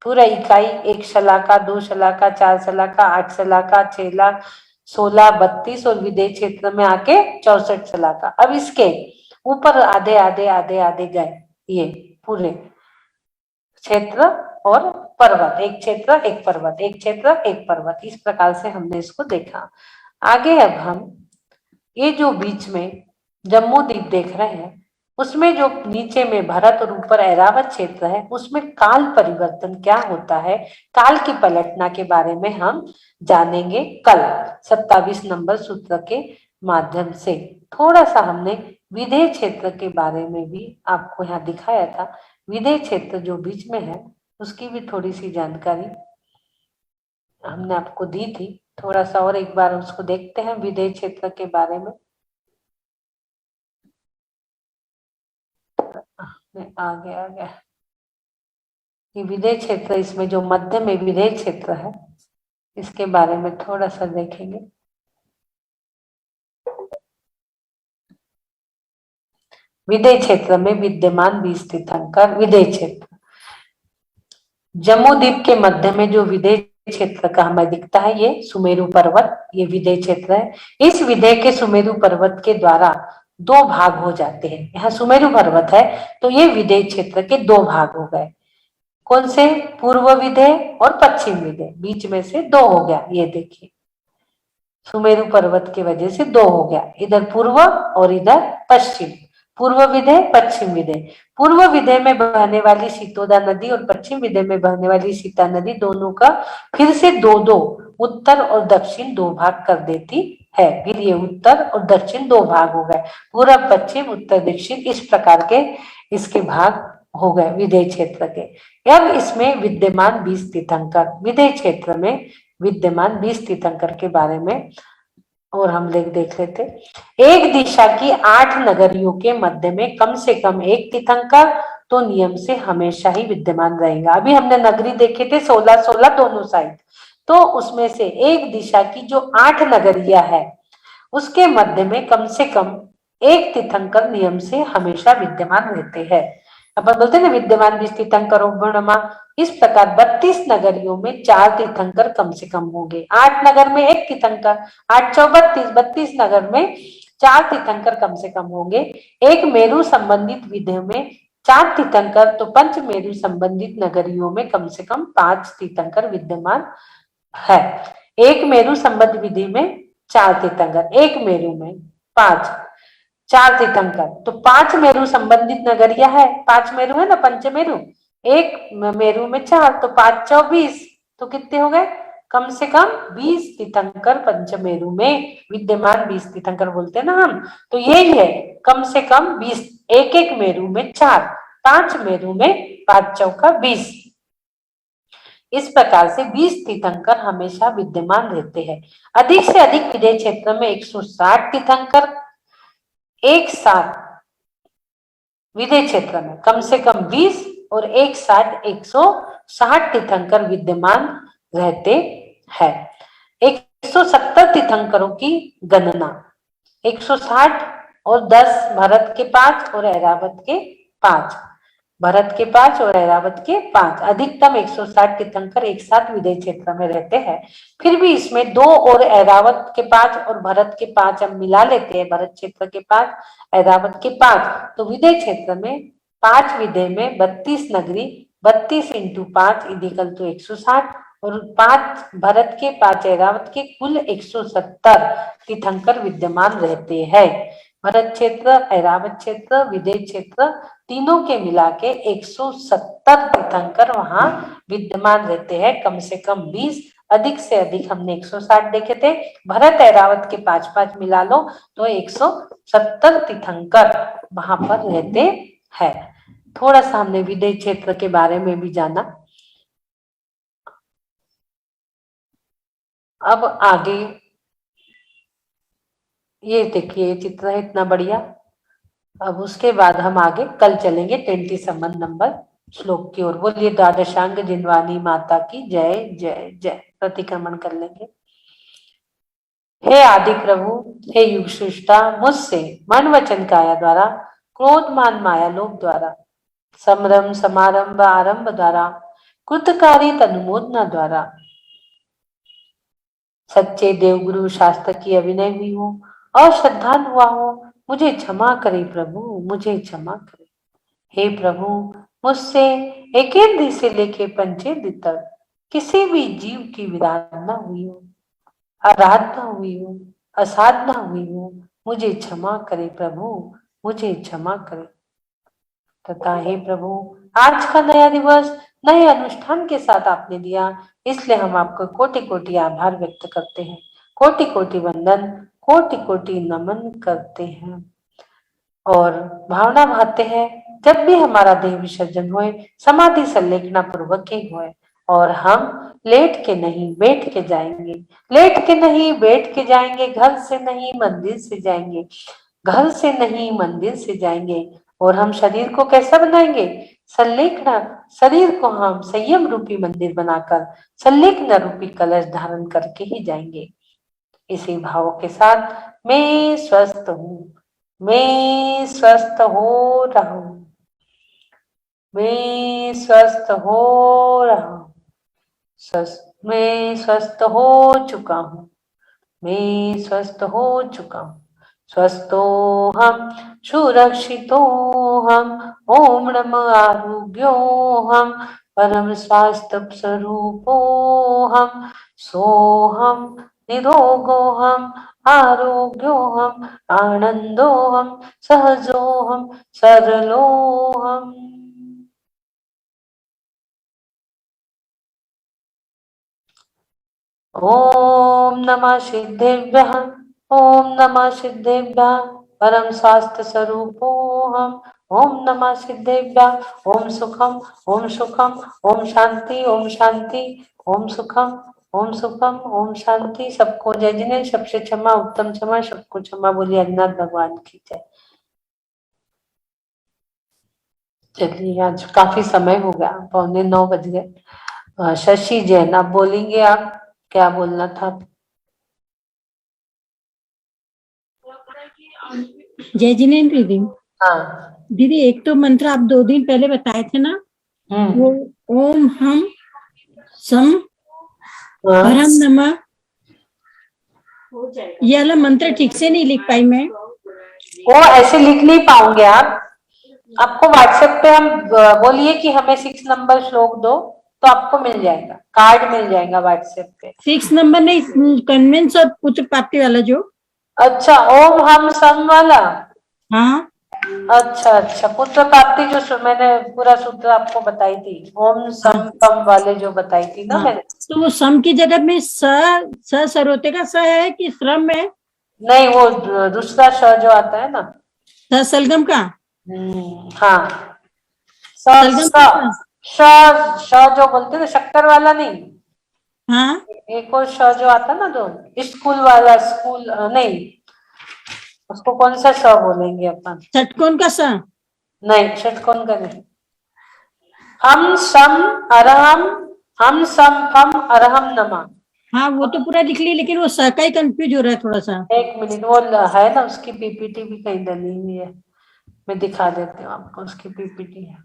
पूरा इकाई 1 शलाका, 2 शलाका, 4 शलाका, 8 शलाका, 6 लाख, 16, 32 और विदेश क्षेत्र में आके 64 शलाका। अब इसके ऊपर आधे आधे आधे आधे गए ये पूरे क्षेत्र और पर्वत, एक क्षेत्र एक पर्वत, एक क्षेत्र एक पर्वत, इस प्रकार से हमने इसको देखा। आगे अब हम ये जो बीच में जम्मू द्वीप देख रहे हैं उसमें जो नीचे में भरत और ऊपर ऐरावत क्षेत्र है उसमें काल परिवर्तन क्या होता है, काल की पलटना के बारे में हम जानेंगे कल 27 नंबर सूत्र के माध्यम से। थोड़ा सा हमने विदेश क्षेत्र के बारे में भी आपको यहाँ दिखाया था। विदेश क्षेत्र जो बीच में है उसकी भी थोड़ी सी जानकारी हमने आपको दी थी। थोड़ा सा और एक बार उसको देखते हैं विदेश क्षेत्र के बारे में। आ गया ये विदेश क्षेत्र, इसमें जो मध्य में विदेश क्षेत्र है इसके बारे में थोड़ा सा देखेंगे। विदेश क्षेत्र में विद्यमान 20 तीर्थंकर विदेश क्षेत्र, जम्मू द्वीप के मध्य में जो विदेश क्षेत्र का हमें दिखता है ये सुमेरु पर्वत, ये विदेश क्षेत्र है। इस विदेश के सुमेरु पर्वत के द्वारा 2 भाग हो जाते हैं। यहाँ सुमेरु पर्वत है तो ये विदेश क्षेत्र के 2 भाग हो गए। कौन से, पूर्व विदेह और पश्चिम विदेह, बीच में से 2 हो गया। ये देखिए सुमेरु पर्वत की वजह से 2 हो गया, इधर पूर्व और इधर पश्चिम। पूर्व विधेय, पश्चिम विधेय। पूर्व विधेय में बहने वाली शीतोदा नदी और पश्चिम विधेय में बहने वाली सीता नदी दोनों का फिर से 2-2 उत्तर और दक्षिण 2 भाग कर देती है। फिर ये उत्तर और दक्षिण 2 भाग हो गए, पूर्व पश्चिम उत्तर दक्षिण, इस प्रकार के इसके भाग हो गए विधेय क्षेत्र के। अब इसमें विद्यमान 20 तीर्थंकर, विधेय क्षेत्र में विद्यमान 20 तीर्थंकर के बारे में और हम देख लेते। एक दिशा की 8 नगरियों के मध्य में कम से कम एक तीर्थंकर तो नियम से हमेशा ही विद्यमान रहेगा। अभी हमने नगरी देखे थे 16-16 दोनों साइड, तो उसमें से एक दिशा की जो 8 नगरिया है उसके मध्य में कम से कम एक तीर्थंकर नियम से हमेशा विद्यमान रहते हैं। अपन बोलते हैं ना विद्यमान 20 तीर्थंकरों वर्णमा, इस प्रकार 32 नगरियों में 4 तीर्थंकर कम से कम होंगे। 8 नगर में एक तीर्थंकर, 8×4 = 32 नगर में 4 तीर्थंकर कम से कम होंगे। एक मेरु संबंधित विधेय में 4 तीर्थंकर, तो पंच मेरु संबंधित नगरियों में कम से कम 5 तीर्थंकर विद्यमान है। एक मेरु संबंध विधि में 4 तीर्थंकर, एक मेरु में 5, 4 तीर्थंकर, तो 5 मेरु संबंधित नगरिया है। 5 मेरु है ना, पंचमेरु, एक मेरु में 4, तो 5×4 = 20, तो कितने हो गए? कम से कम 20 तीर्थंकर पंचमेरु में विद्यमान, 20 तीर्थंकर बोलते हैं ना हम, तो यही है कम से कम 20, एक एक मेरु में 4, 5 मेरु में 5×4 = 20। इस प्रकार से 20 तीर्थंकर हमेशा विद्यमान रहते हैं। अधिक से अधिक विधेय क्षेत्र में 160 तीर्थंकर एक साथ, विधेय क्षेत्र में कम से कम 20 और एक साथ 160 तीर्थंकर विद्यमान रहते हैं। 170 तीर्थंकरों की गणना, 160 और 10 भरत के 5 और ऐरावत के 5, भरत के 5 और ऐरावत के 5, अधिकतम 160 तीर्थंकर एक साथ विधेय क्षेत्र में रहते हैं। फिर भी इसमें 2 और ऐरावत के 5 और भरत के 5 हम मिला लेते हैं, भरत क्षेत्र के 5, ऐरावत के 5, तो विधेय क्षेत्र में 5 विधेय में 32 नगरी, 32 × 5 = 160 और 5 भरत के 5 ऐरावत के कुल 170 तीर्थंकर विद्यमान रहते हैं। भरत क्षेत्र, ऐरावत क्षेत्र, विधेय क्षेत्र तीनों के मिला के 170 तीर्थंकर वहां विद्यमान रहते हैं। कम से कम 20, अधिक से अधिक हमने 160 देखे थे। भरत ऐरावत के 5-5 मिला लो तो 170 तीर्थंकर वहां पर रहते हैं। थोड़ा सा हमने विधेय क्षेत्र के बारे में भी जाना। अब आगे ये देखिए चित्र है इतना बढ़िया। अब उसके बाद हम आगे कल चलेंगे 27 नंबर श्लोक की ओर। बोलिए द्वादशांग जिनवानी माता की जय जय जय। प्रतिक्रमण कर लेंगे। हे आदि प्रभु, हे युग सृष्टा, मुझसे मन वचन काया द्वारा, क्रोध मान माया लोभ द्वारा, समरम समारंभ आरंभ द्वारा, कृतकारी तनुमोदना द्वारा, सच्चे देवगुरु शास्त्र की अभिनय हुई हो और श्रद्धान हुआ हो, मुझे क्षमा करे प्रभु, मुझे क्षमा करे। हे प्रभु, मुझसे एकेंद्र से लेके पंचेंद्र तक किसी भी जीव की विराधना हुई हो, आराधना हुई हो, असाधना हुई हो, मुझे क्षमा करे प्रभु, मुझे क्षमा करे। तथा हे प्रभु, आज का नया दिवस नए अनुष्ठान के साथ आपने दिया, इसलिए हम आपको कोटि कोटि आभार व्यक्त करते हैं, कोटि कोटि वंदन, कोटि कोटि नमन करते हैं और भावना भाते हैं जब भी हमारा देह विसर्जन होए समाधि संलेखना पूर्वक ही होए और हम लेट के नहीं बैठ के जाएंगे, लेट के नहीं बैठ के जाएंगे, घर से नहीं मंदिर से जाएंगे, घर से नहीं मंदिर से जाएंगे। और हम शरीर को कैसा बनाएंगे? संलेखना, शरीर को हम संयम रूपी मंदिर बनाकर संलेखना रूपी कलश धारण करके ही जाएंगे। इसी भाव के साथ मैं स्वस्थ हूँ, मैं स्वस्थ हो रहा हूँ, मैं स्वस्थ हो रहा हूँ, मैं स्वस्थ हो चुका हूँ, मैं स्वस्थ हो चुका हूँ, स्वस्थो हम सुरक्षितो हम, ओम नमः आरोग्यो हम, परम स्वास्थ्य स्वरूपो हम, सोहम निरोगोऽहम् आरोग्योऽहम् आनन्दोऽहम् सहजोऽहम् सरलोऽहम्। ॐ नमः सिद्धेभ्यः, ॐ नमः सिद्धेभ्यः, परम स्वास्थ्य स्वरूपोऽहम्। ॐ नमः सिद्धेभ्यः, ॐ सुखम, ॐ सुखम, ॐ शांति, ॐ शांति, ॐ सुखम, ॐ सुखम, ॐ शांति। सबको जय जिनेन्द्र, सबसे क्षमा, उत्तम क्षमा, सबको क्षमा बोलिए। अज्ञात भगवान की जय। चलिए, आज काफी समय हो गया, 8:45 बज गए। शशि जैन, आप बोलेंगे, आप क्या बोलना था? जय जिनेन्द्र दीदी। हाँ। दीदी, एक तो मंत्र आप 2 दिन पहले बताए थे ना, वो ओम हम सम परम नमः, ये वाला मंत्र ठीक से नहीं लिख पाई मैं। वो ऐसे लिख नहीं पाओगे आप। आपको व्हाट्सएप पे हम बोलिए कि हमें 6 नंबर श्लोक दो, तो आपको मिल जाएगा, कार्ड मिल जाएगा व्हाट्सएप पे। 6 नंबर नहीं, कन्वेंस और पुत्र प्राप्ति वाला जो। अच्छा, ओम हम सम वाला। हाँ, अच्छा अच्छा, पुत्र प्राप्ति जो मैंने पूरा सूत्र आपको बताई थी, ओम सम पम वाले जो बताई थी ना मैंने। तो वो सम की जगह में स सरोते का स है कि श्रम है? नहीं, वो दूसरा श जो आता है ना। सलगम का। हाँ, सलगम का श जो बोलते हैं शक्कर वाला नहीं। हाँ, एक और श जो आता ना, दो स्कूल वाला, स्कूल नहीं, उसको कौन सा श बोलेंगे अपन? षटकोण का स। नहीं, षटकोण का नहीं। हम सम अरहम, हम सम फम अरहम नमा। हाँ, वो तो पूरा लिख ली, लेकिन वो स का ही कंफ्यूज हो रहा है थोड़ा सा। एक मिनट, वो है ना, उसकी पीपीटी भी कहीं डली हुई है, मैं दिखा देती हूँ आपको, उसकी पीपीटी है।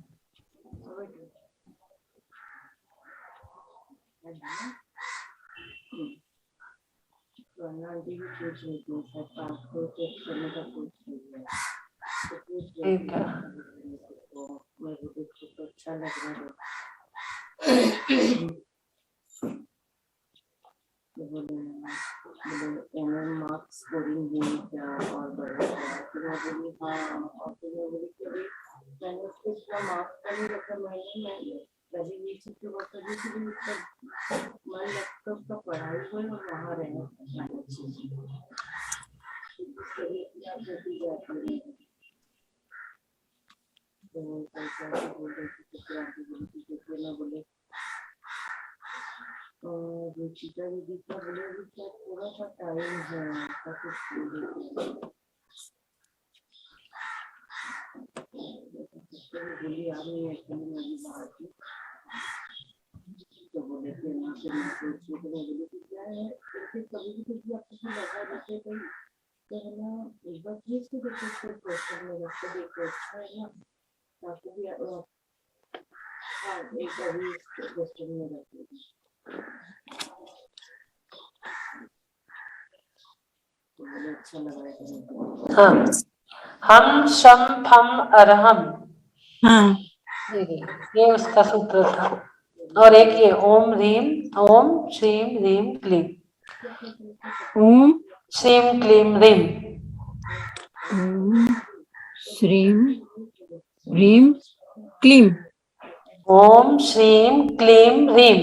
ठीक है। मार्क्स स्कोरिंग हुई क्या और बढ़ा फिर मैं बोली हाँ, और फिर मैं बोली कि अभी मैंने उसको इतना मार्क्स का नहीं रखा, मैंने वैसे ये चीज तो बता दी कि उसका मन लगता उसका पढ़ाई हुई और वहाँ रहना बोले रुचिता दीदी का बोले क्या थोड़ा सा टाइम है बोली आ रही है बाहर की, तो बोले थे ना फिर मैं सोची तो मैं बोली कि क्या है, फिर कभी भी कुछ भी आपको लगा देते तो है ना, एक बार चीज को देखो उसको क्वेश्चन में रख के देखो, अच्छा है ना, ताकि भी हाँ एक अभी क्वेश्चन में रख अच्छा लगा। हाँ, हम शम फम अरहम। हाँ, ये उसका सूत्र था। और एक ये ओम ह्रीम, ओम श्रीम ह्रीम क्लीम, ओम श्रीम क्लीम ह्रीम, ओम श्रीम ह्रीम क्लीम, ओम श्रीम क्लीम ह्रीम,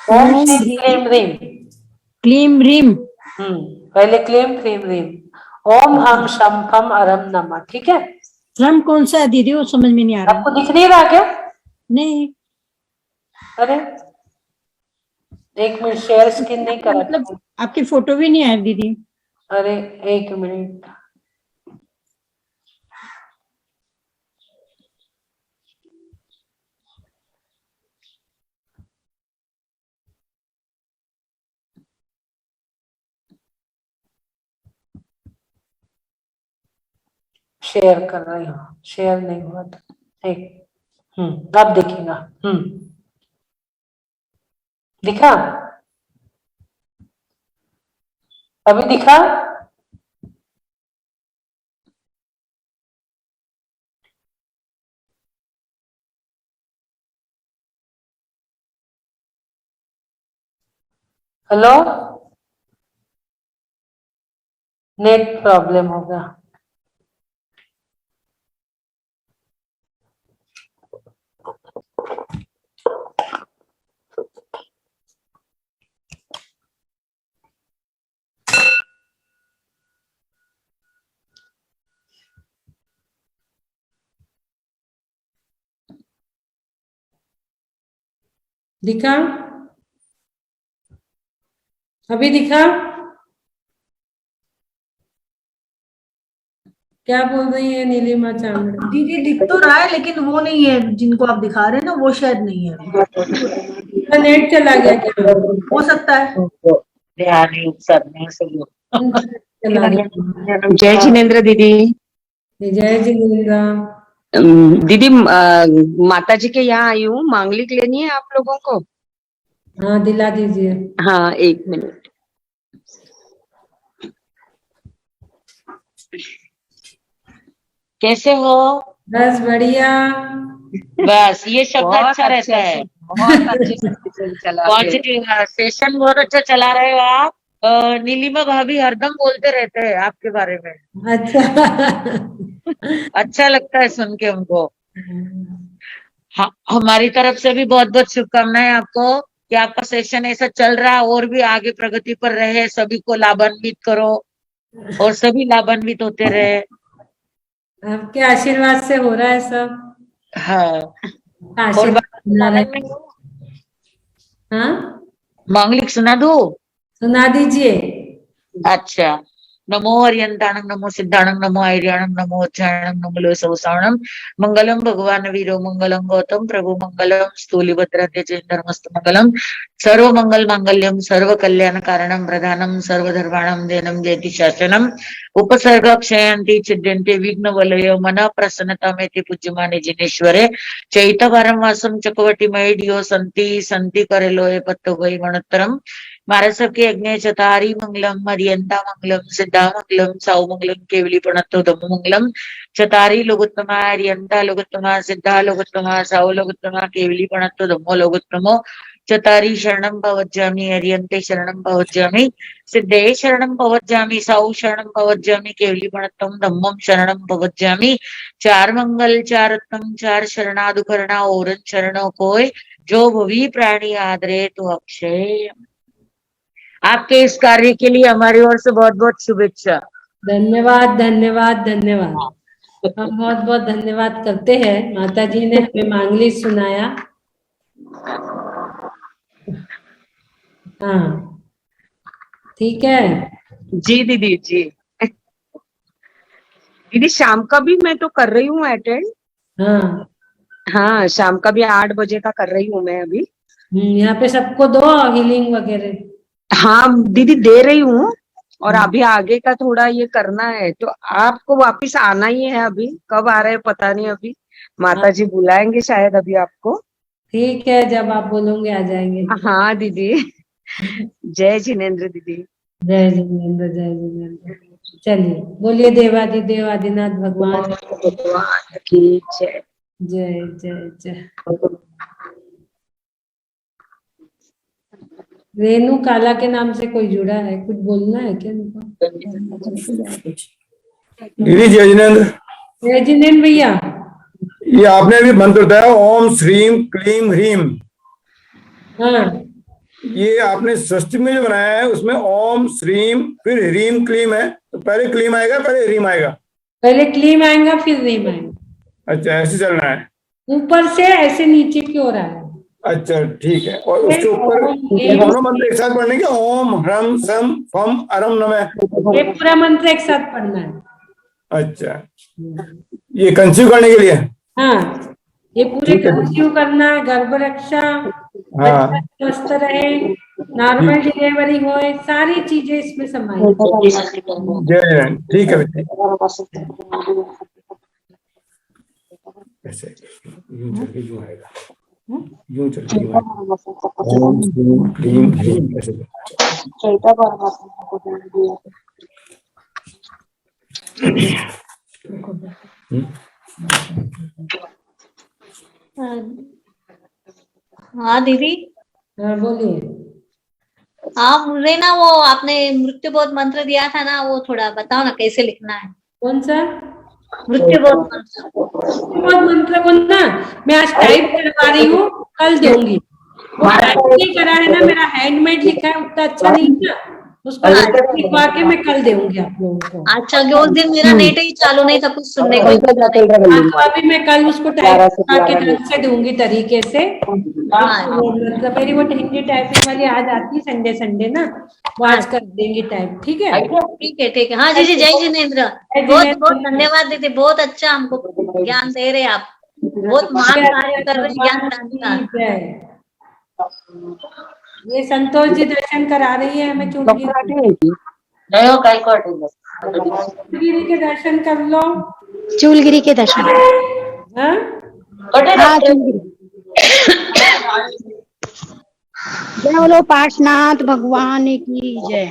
ओम ओम श्रीम क्लीम ह्रीम। क्लीम ह्रीम। पहले क्लीम क्लीम ह्रीम, ओम हम शम फम अरम नमा। ठीक है। श्रम कौन सा है दीदी, वो समझ में नहीं आ रहा। आपको दिख नहीं रहा क्या? नहीं, अरे एक मिनट, शेयर स्क्रीन नहीं करा। मतलब आपकी फोटो भी नहीं है दीदी। अरे एक मिनट, शेयर कर रही हूँ, शेयर नहीं हुआ था। एक अब दिखेगा। दिखा? अभी दिखा? हेलो, नेट प्रॉब्लम होगा। दिखा, अभी दिखा, क्या बोल रही है नीलिमा चांद? दीदी दिख तो रहा है लेकिन वो नहीं है, जिनको आप दिखा रहे हैं ना वो शायद नहीं है अभी। नेट चला गया क्या? हो सकता है। चला गया। जय जिनेन्द्र दीदी। जय जिनेन्द्र। दीदी माता जी के यहाँ आई हूँ, मांगलिक लेनी है आप लोगों को। हाँ, दिला दीजिए। हाँ, 1 मिनट। कैसे हो? बस बढ़िया। बस ये शब्द अच्छा रहता है, बहुत अच्छे से चला पॉजिटिव सेशन बहुत अच्छा चला रहे हो आप। नीलिमा भाभी हरदम बोलते रहते हैं आपके बारे में। अच्छा। अच्छा लगता है सुन के उनको। हाँ, हमारी तरफ से भी बहुत बहुत शुभकामनाएं आपको कि आपका सेशन ऐसा चल रहा है और भी आगे प्रगति पर रहे, सभी को लाभान्वित करो और सभी लाभान्वित होते रहे। आपके आशीर्वाद से हो रहा है सब। हाँ, और आशीर्वाद बना मांगलिक रहे। में हाँ, मांगलिक सुना दो। सुना दीजिए। अच्छा। नमो हरियंताणं नमो सिद्धाणं नमो आयर्याणं नमो उच्चारणं नमो लोसवसाणं मंगलम भगवान वीरो मंगलम गौतम प्रभु मंगलम स्थूलिभद्रतेन्द्रमस्तु मंगलम सर्व मंगल मांगल्यम सर्व कल्याण कारणम प्रधानम सर्वधर्माणं देनम जयति शासनम उपसर्ग क्षयंति छिद्यन्ते विघ्न वलयो मन प्रसन्नता में पूज्यमाने जिनेश्वरे चैतवारं वासम चकवटी मयडियो संति संति करेलोए पत्तो गई गणोत्तरम महाराज सबके यज्ञ चतारी मंगलम मरियंता मंगलम सिद्धा मंगलम साउ मंगलम केवली प्रणतो धम्म मंगलम चतारी लोगोत्तमा हरियंता लोगोत्तमा सिद्धा लोगोत्तमा साउ लोगोत्तमा केवली प्रणतो धम्मो लोगोत्तमो चतारी शरणं भवज्जामि हरियंते शरणं भवज्जामि सिद्धे शरणं भवज्जामि साउ शरणं भवज्जामि केवली प्रणतम धम्मम शरणं भवज्जामि। चार मंगल चार उत्तम चार शरणादुकरणा और शरणों कोय जो भवी प्राणी आदरे तो अक्षय। आपके इस कार्य के लिए हमारी ओर से बहुत बहुत शुभेच्छा। धन्यवाद धन्यवाद धन्यवाद। हम बहुत बहुत धन्यवाद करते हैं। माता जी ने हमें मांगली सुनाया। हाँ, ठीक है जी दीदी जी। दीदी शाम का भी मैं तो कर रही हूँ अटेंड। हाँ, हाँ, शाम का भी 8 बजे का कर रही हूँ मैं अभी। यहाँ पे सबको दो हीलिंग वगैरह। हाँ दीदी दे रही हूँ, और अभी आगे का थोड़ा ये करना है तो आपको वापिस आना ही है। अभी कब आ रहे हैं पता नहीं, अभी माता जी बुलाएंगे शायद अभी आपको। ठीक है, जब आप बोलोगे आ जाएंगे। हाँ दीदी। जय जिनेन्द्र दीदी। जय जिनेन्द्र जय जिनेन्द्र। चलिए बोलिए देवादिदेव आदिनाथ भगवान भगवान की जय। जय जय जय। रेणु काला के नाम से कोई जुड़ा है, कुछ बोलना है क्या इनको? दीदी जय जिनेन्द्र। जय जिनेन्द्र भैया। ये आपने अभी मंत्र बताया ओम श्रीम क्लीम ह्रीम। हाँ, ये आपने सृष्टि में जो बनाया है उसमें ओम श्रीम फिर ह्रीम क्लीम है, तो पहले क्लीम आएगा पहले ह्रीम आएगा? पहले क्लीम आएगा फिर रीम आएगा। अच्छा, ऐसे चलना है। ऊपर से ऐसे नीचे की ओर आएगा। अच्छा ठीक है। और उसके ऊपर ये दोनों मंत्र एक साथ पढ़ने के, ओम ह्रम सम फम अरम नमः। ये पूरा मंत्र एक साथ पढ़ना है। अच्छा, ये कंसीव करने के लिए? हाँ, ये पूरे कंसीव करना, गर्भ रक्षा, हाँ बच्चा स्वस्थ रहे, नॉर्मल डिलीवरी हो, सारी चीजें इसमें समाई। जय, ठीक है बेटा। ऐसे यूं चल के यूं आएगा, यूं चल के यूं आएगा। ओम श्रीम क्लीम ह्रीम ऐसे। हाँ दीदी। हाँ बोलिए। हाँ, मुझे ना वो आपने मृत्युबोध मंत्र दिया था ना, वो थोड़ा बताओ ना कैसे लिखना है। कौन सा मृत्युबोध मंत्र। बहुत मंत्र को ना मैं आज टाइप करवा रही हूँ, कल दूंगी। वो टाइप नहीं करा है ना, मेरा हैंडमेड लिखा है, उतना अच्छा नहीं था, उसको लिखवा के मैं कल दूंगी आप लोगों को। अच्छा, कि उस दिन मेरा नेट ही चालू नहीं था, कुछ सुनने को ही मिला नहीं। हाँ, तो अभी मैं कल उसको टाइप करवा के ढंग से दूंगी तरीके से। मतलब मेरी वो हिंदी टाइपिंग वाली आज आती है संडे संडे ना, वो आज कर देंगी टाइप। ठीक है, ठीक है, ठीक है। हाँ जी, जय जिनेन्द्र। बहुत बहुत धन्यवाद दीदी, बहुत अच्छा हमको ज्ञान दे रहे आप, बहुत महान कार्य कर रहे ज्ञान दान का। ये संतोष जी दर्शन करा रही है हमें चूलगिरी के दर्शन कर लो। चूलगिरी के दर्शन। हाँ? हाँ, चूलगिरी। जय बोलो पार्श्वनाथ भगवान की जय।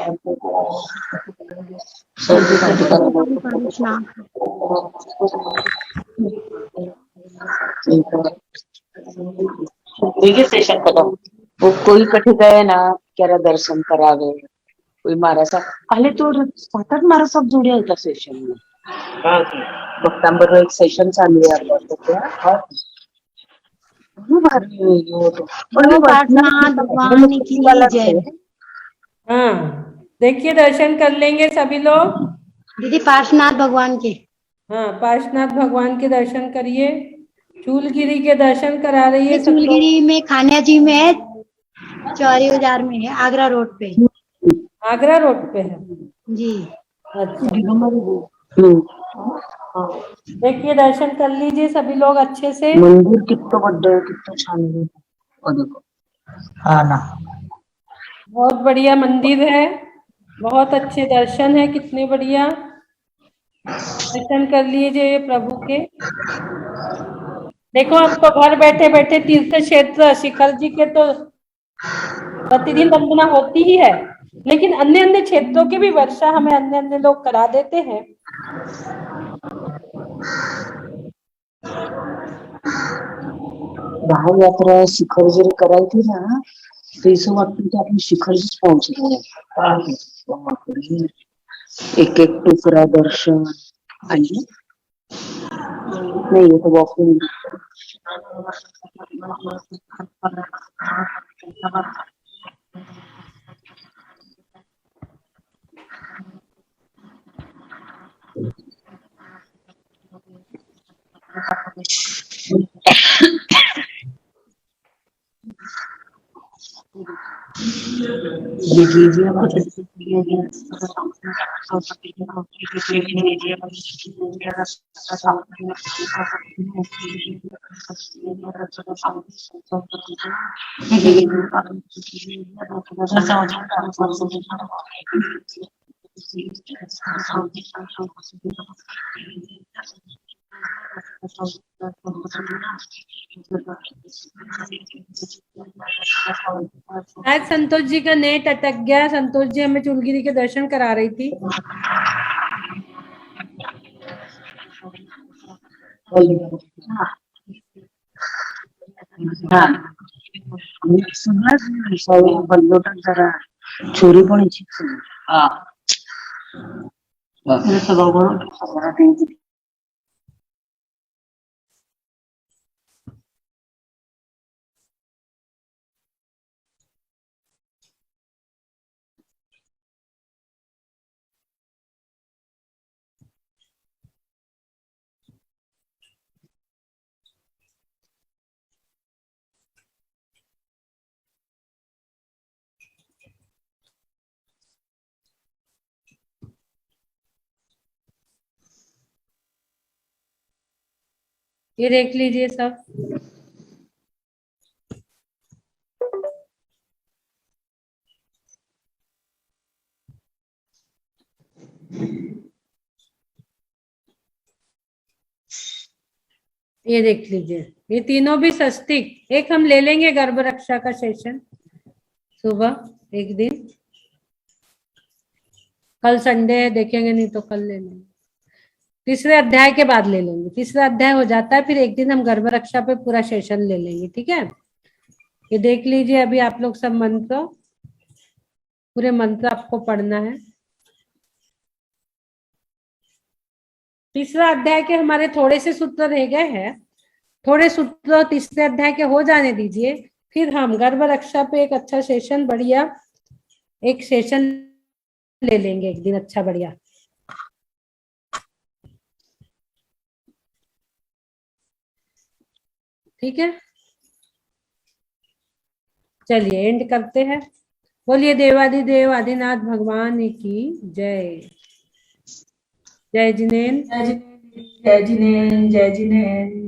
पार्श्वनाथ। देखिए सेशन खत्म। वो कोई कठे गए ना क्या दर्शन करावे, कोई मारा सा पहले तो 7-8 मारा सब जुड़े होता सेशन में। भक्तांबर एक सेशन चालू आहे आता पार्श्वनाथ भगवान की जय। हाँ, देखिए दर्शन कर लेंगे सभी लोग। दीदी पार्श्वनाथ भगवान के। हाँ, पार्श्वनाथ भगवान के दर्शन करिए। चूलगिरी के दर्शन करा रही है। चूलगिरी में खानिया जी में है, चौरी बाजार में है, आगरा रोड पे। आगरा रोड पे है जी। अच्छा, देखिए दर्शन कर लीजिए सभी लोग अच्छे से। मंदिर कितना बड़ा है, कितना छान है। और देखो हाँ ना, बहुत बढ़िया मंदिर है, बहुत अच्छे दर्शन है, कितने बढ़िया दर्शन कर लीजिए प्रभु के। देखो हम तो घर बैठे बैठे तीर्थ क्षेत्र शिखर जी के तो प्रतिदिन वंदना होती ही है, लेकिन अन्य अन्य क्षेत्रों की भी वर्षा हमें अन्य अन्य लोग करा देते हैं। दहा यात्रा शिखर जरी करायची ना, तो असं वाटतं की आपण शिखरच पोहोचलो आहे। एक एक टुकड़ा दर्शन आणि नहीं ये तो वॉकिंग। आज संतोष जी का नेट अटक गया। संतोष जी हमें चूलगिरी के दर्शन करा रही थी। जरा छोरी पण ये देख लीजिए सब। ये देख लीजिए, ये तीनों भी स्वस्तिक। एक हम ले लेंगे गर्भ रक्षा का सेशन सुबह एक दिन, कल संडे है देखेंगे, नहीं तो कल ले लेंगे। तीसरे अध्याय के बाद ले लेंगे, तीसरा अध्याय हो जाता है फिर एक दिन हम गर्भ रक्षा पे पूरा सेशन ले लेंगे। ठीक है, ये देख लीजिए अभी आप लोग सब मंत्र। पूरे मंत्र आपको पढ़ना है। तीसरा अध्याय के हमारे थोड़े से सूत्र रह गए हैं, थोड़े सूत्र तीसरे अध्याय के हो जाने दीजिए, फिर हम गर्भ रक्षा पे एक अच्छा सेशन, बढ़िया एक सेशन ले लेंगे एक दिन, अच्छा बढ़िया। ठीक है, चलिए एंड करते हैं। बोलिए देवादिदेव आदिनाथ भगवान की जय। जय जिनेन्द्र। जय जिनेन्द्र, जय जिनेन्द्र, जय जिनेन्द्र।